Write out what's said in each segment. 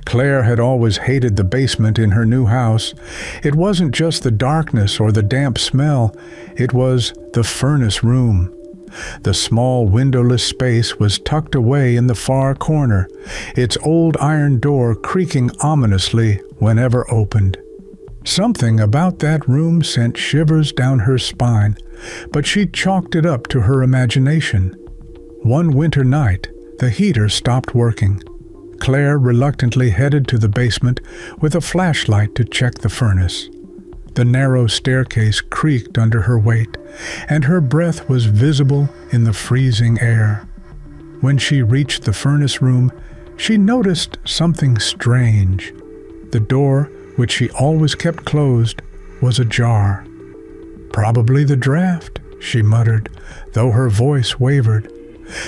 Claire had always hated the basement in her new house. It wasn't just the darkness or the damp smell, it was the furnace room. The small windowless space was tucked away in the far corner, its old iron door creaking ominously whenever opened. Something about that room sent shivers down her spine, but she chalked it up to her imagination. One winter night, the heater stopped working. Claire reluctantly headed to the basement with a flashlight to check the furnace. The narrow staircase creaked under her weight, and her breath was visible in the freezing air. When she reached the furnace room, she noticed something strange. The door, which she always kept closed, was ajar. "Probably the draft," she muttered, though her voice wavered.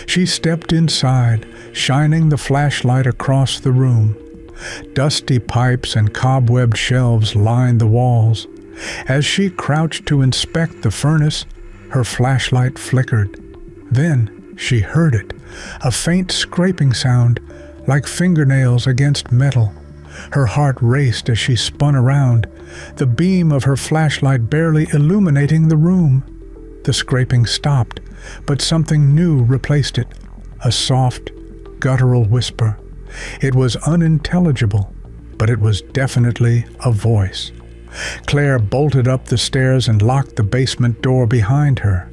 She stepped inside, shining the flashlight across the room. Dusty pipes and cobwebbed shelves lined the walls. As she crouched to inspect the furnace, her flashlight flickered. Then she heard it, a faint scraping sound, like fingernails against metal. Her heart raced as she spun around, the beam of her flashlight barely illuminating the room. The scraping stopped, but something new replaced it, a soft, guttural whisper. It was unintelligible, but it was definitely a voice. Claire bolted up the stairs and locked the basement door behind her.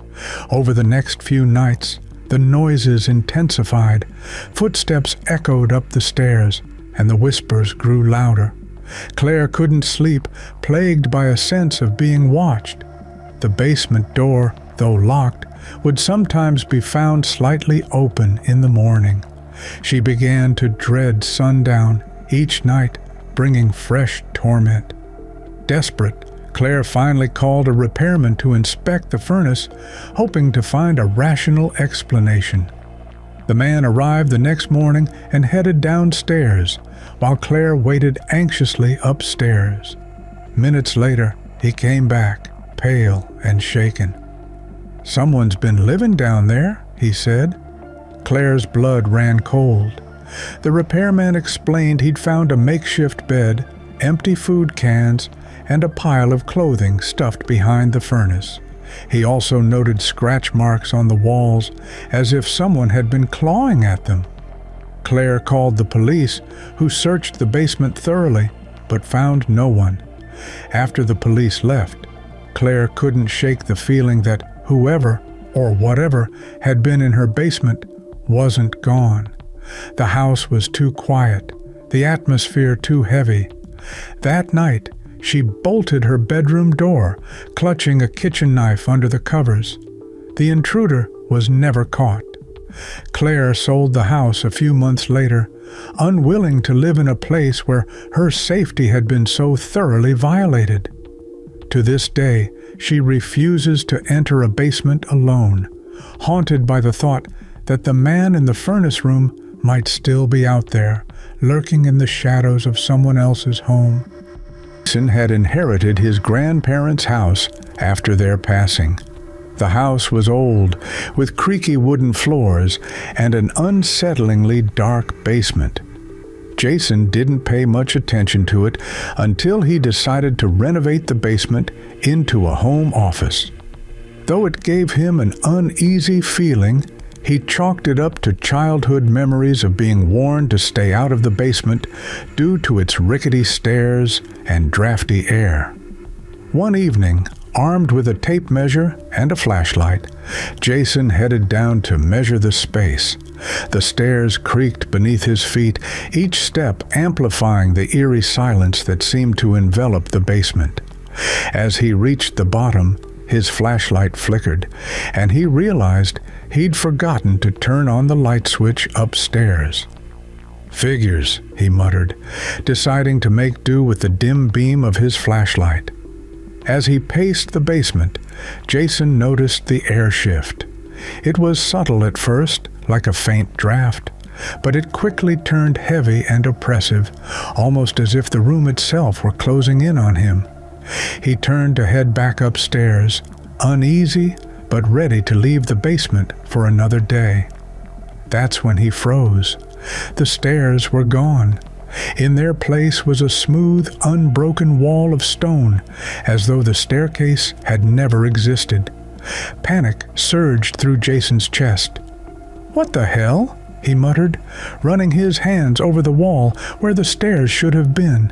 Over the next few nights, the noises intensified. Footsteps echoed up the stairs, and the whispers grew louder. Claire couldn't sleep, plagued by a sense of being watched. The basement door, though locked, would sometimes be found slightly open in the morning. She began to dread sundown, each night bringing fresh torment. Desperate, Claire finally called a repairman to inspect the furnace, hoping to find a rational explanation. The man arrived the next morning and headed downstairs, while Claire waited anxiously upstairs. Minutes later, he came back, pale and shaken. "Someone's been living down there," he said. Claire's blood ran cold. The repairman explained he'd found a makeshift bed, empty food cans, and a pile of clothing stuffed behind the furnace. He also noted scratch marks on the walls, as if someone had been clawing at them. Claire called the police, who searched the basement thoroughly, but found no one. After the police left, Claire couldn't shake the feeling that whoever, or whatever, had been in her basement wasn't gone. The house was too quiet, the atmosphere too heavy. That night, she bolted her bedroom door, clutching a kitchen knife under the covers. The intruder was never caught. Claire sold the house a few months later, unwilling to live in a place where her safety had been so thoroughly violated. To this day, she refuses to enter a basement alone, haunted by the thought that the man in the furnace room might still be out there, lurking in the shadows of someone else's home. Jason had inherited his grandparents' house after their passing. The house was old, with creaky wooden floors and an unsettlingly dark basement. Jason didn't pay much attention to it until he decided to renovate the basement into a home office. Though it gave him an uneasy feeling, he chalked it up to childhood memories of being warned to stay out of the basement due to its rickety stairs and drafty air. One evening, armed with a tape measure and a flashlight, Jason headed down to measure the space. The stairs creaked beneath his feet, each step amplifying the eerie silence that seemed to envelop the basement. As he reached the bottom, his flashlight flickered, and he realized he'd forgotten to turn on the light switch upstairs. "Figures," he muttered, deciding to make do with the dim beam of his flashlight. As he paced the basement, Jason noticed the air shift. It was subtle at first, like a faint draft, but it quickly turned heavy and oppressive, almost as if the room itself were closing in on him. He turned to head back upstairs, uneasy but ready to leave the basement for another day. That's when he froze. The stairs were gone. In their place was a smooth, unbroken wall of stone, as though the staircase had never existed. Panic surged through Jason's chest. "What the hell?" he muttered, running his hands over the wall where the stairs should have been.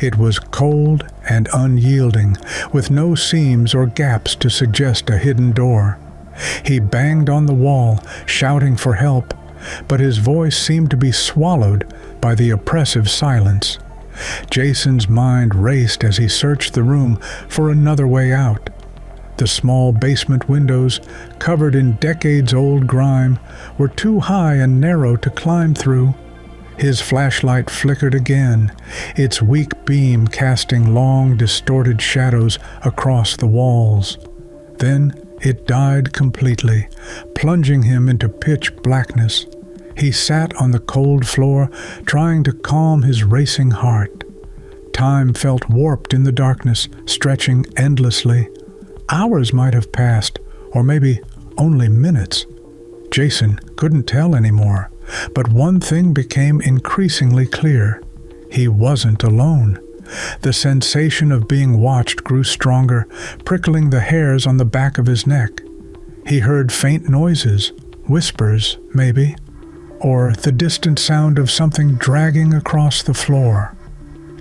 It was cold and unyielding, with no seams or gaps to suggest a hidden door. He banged on the wall, shouting for help, but his voice seemed to be swallowed by the oppressive silence. Jason's mind raced as he searched the room for another way out. The small basement windows, covered in decades-old grime, were too high and narrow to climb through. His flashlight flickered again, its weak beam casting long, distorted shadows across the walls. Then it died completely, plunging him into pitch blackness. He sat on the cold floor, trying to calm his racing heart. Time felt warped in the darkness, stretching endlessly. Hours might have passed, or maybe only minutes. Jason couldn't tell anymore, but one thing became increasingly clear. He wasn't alone. The sensation of being watched grew stronger, prickling the hairs on the back of his neck. He heard faint noises, whispers, maybe, or the distant sound of something dragging across the floor.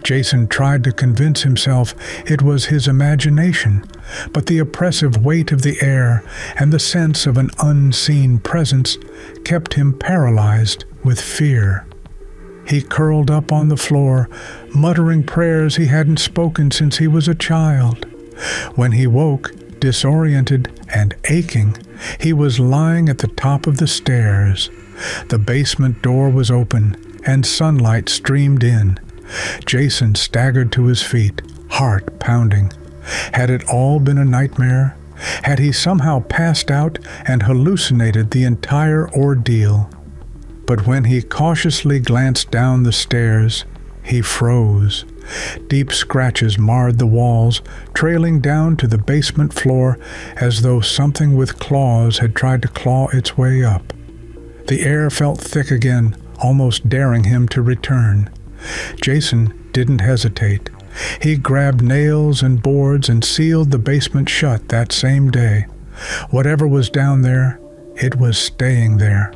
Jason tried to convince himself it was his imagination, but the oppressive weight of the air and the sense of an unseen presence kept him paralyzed with fear. He curled up on the floor, muttering prayers he hadn't spoken since he was a child. When he woke, disoriented and aching, he was lying at the top of the stairs. The basement door was open, and sunlight streamed in. Jason staggered to his feet, heart pounding. Had it all been a nightmare? Had he somehow passed out and hallucinated the entire ordeal? But when he cautiously glanced down the stairs, he froze. Deep scratches marred the walls, trailing down to the basement floor as though something with claws had tried to claw its way up. The air felt thick again, almost daring him to return. Jason didn't hesitate. He grabbed nails and boards and sealed the basement shut that same day. Whatever was down there, it was staying there.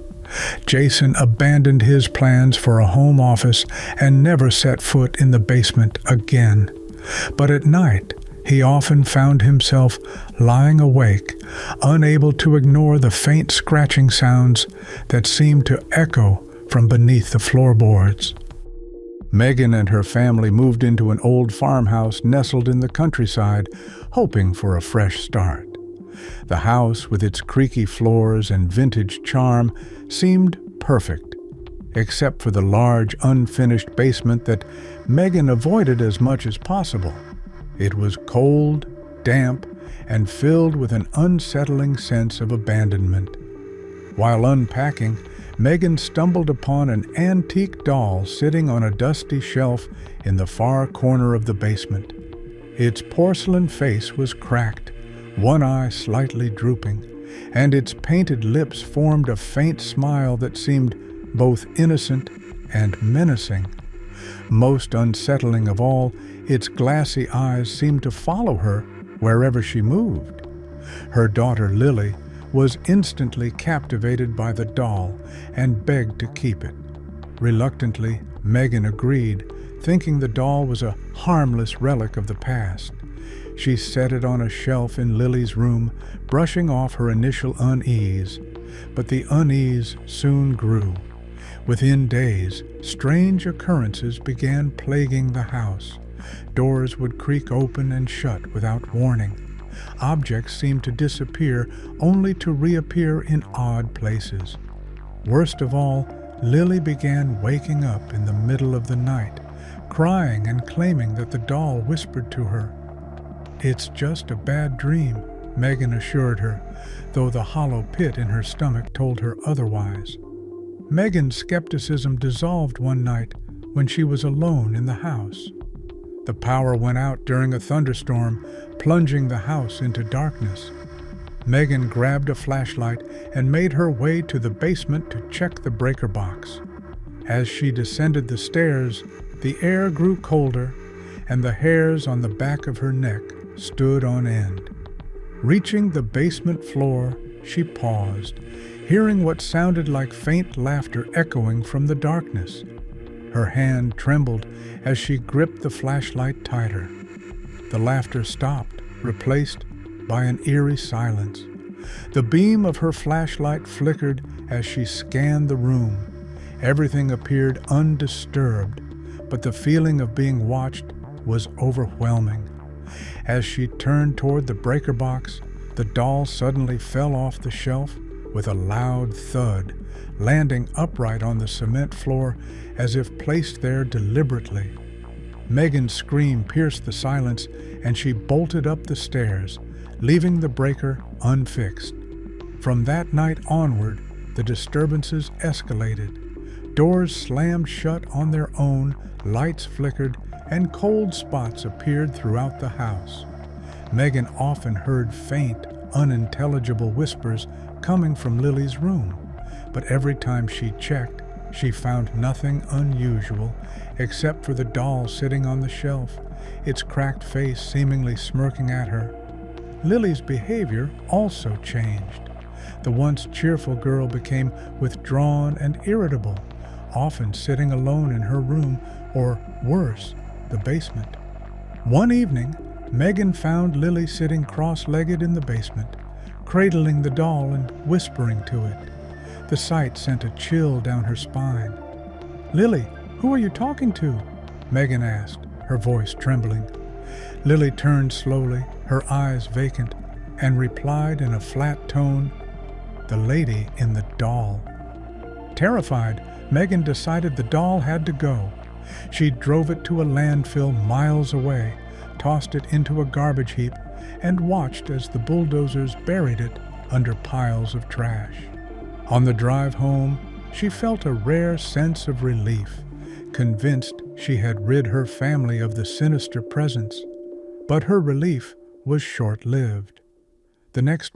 Jason abandoned his plans for a home office and never set foot in the basement again. But at night, he often found himself lying awake, unable to ignore the faint scratching sounds that seemed to echo from beneath the floorboards. Megan and her family moved into an old farmhouse nestled in the countryside, hoping for a fresh start. The house, with its creaky floors and vintage charm, seemed perfect, except for the large, unfinished basement that Megan avoided as much as possible. It was cold, damp, and filled with an unsettling sense of abandonment. While unpacking, Megan stumbled upon an antique doll sitting on a dusty shelf in the far corner of the basement. Its porcelain face was cracked, one eye slightly drooping, and its painted lips formed a faint smile that seemed both innocent and menacing. Most unsettling of all, its glassy eyes seemed to follow her wherever she moved. Her daughter Lily was instantly captivated by the doll and begged to keep it. Reluctantly, Megan agreed, thinking the doll was a harmless relic of the past. She set it on a shelf in Lily's room, brushing off her initial unease. But the unease soon grew. Within days, strange occurrences began plaguing the house. Doors would creak open and shut without warning. Objects seemed to disappear only to reappear in odd places. Worst of all, Lily began waking up in the middle of the night, crying and claiming that the doll whispered to her. "It's just a bad dream," Megan assured her, though the hollow pit in her stomach told her otherwise. Megan's skepticism dissolved one night when she was alone in the house. The power went out during a thunderstorm, plunging the house into darkness. Megan grabbed a flashlight and made her way to the basement to check the breaker box. As she descended the stairs, the air grew colder, and the hairs on the back of her neck stood on end. Reaching the basement floor, she paused, hearing what sounded like faint laughter echoing from the darkness. Her hand trembled as she gripped the flashlight tighter. The laughter stopped, replaced by an eerie silence. The beam of her flashlight flickered as she scanned the room. Everything appeared undisturbed, but the feeling of being watched was overwhelming. As she turned toward the breaker box, the doll suddenly fell off the shelf with a loud thud, landing upright on the cement floor as if placed there deliberately. Megan's scream pierced the silence, and she bolted up the stairs, leaving the breaker unfixed. From that night onward, the disturbances escalated. Doors slammed shut on their own, lights flickered, and cold spots appeared throughout the house. Megan often heard faint, unintelligible whispers coming from Lily's room, but every time she checked, she found nothing unusual except for the doll sitting on the shelf, its cracked face seemingly smirking at her. Lily's behavior also changed. The once cheerful girl became withdrawn and irritable, often sitting alone in her room, or worse, the basement. One evening, Megan found Lily sitting cross-legged in the basement, cradling the doll and whispering to it. The sight sent a chill down her spine. "Lily, who are you talking to?" Megan asked, her voice trembling. Lily turned slowly, her eyes vacant, and replied in a flat tone, "The lady in the doll." Terrified, Megan decided the doll had to go. She drove it to a landfill miles away, tossed it into a garbage heap, and watched as the bulldozers buried it under piles of trash. On the drive home, she felt a rare sense of relief, convinced she had rid her family of the sinister presence. But her relief was short-lived. The next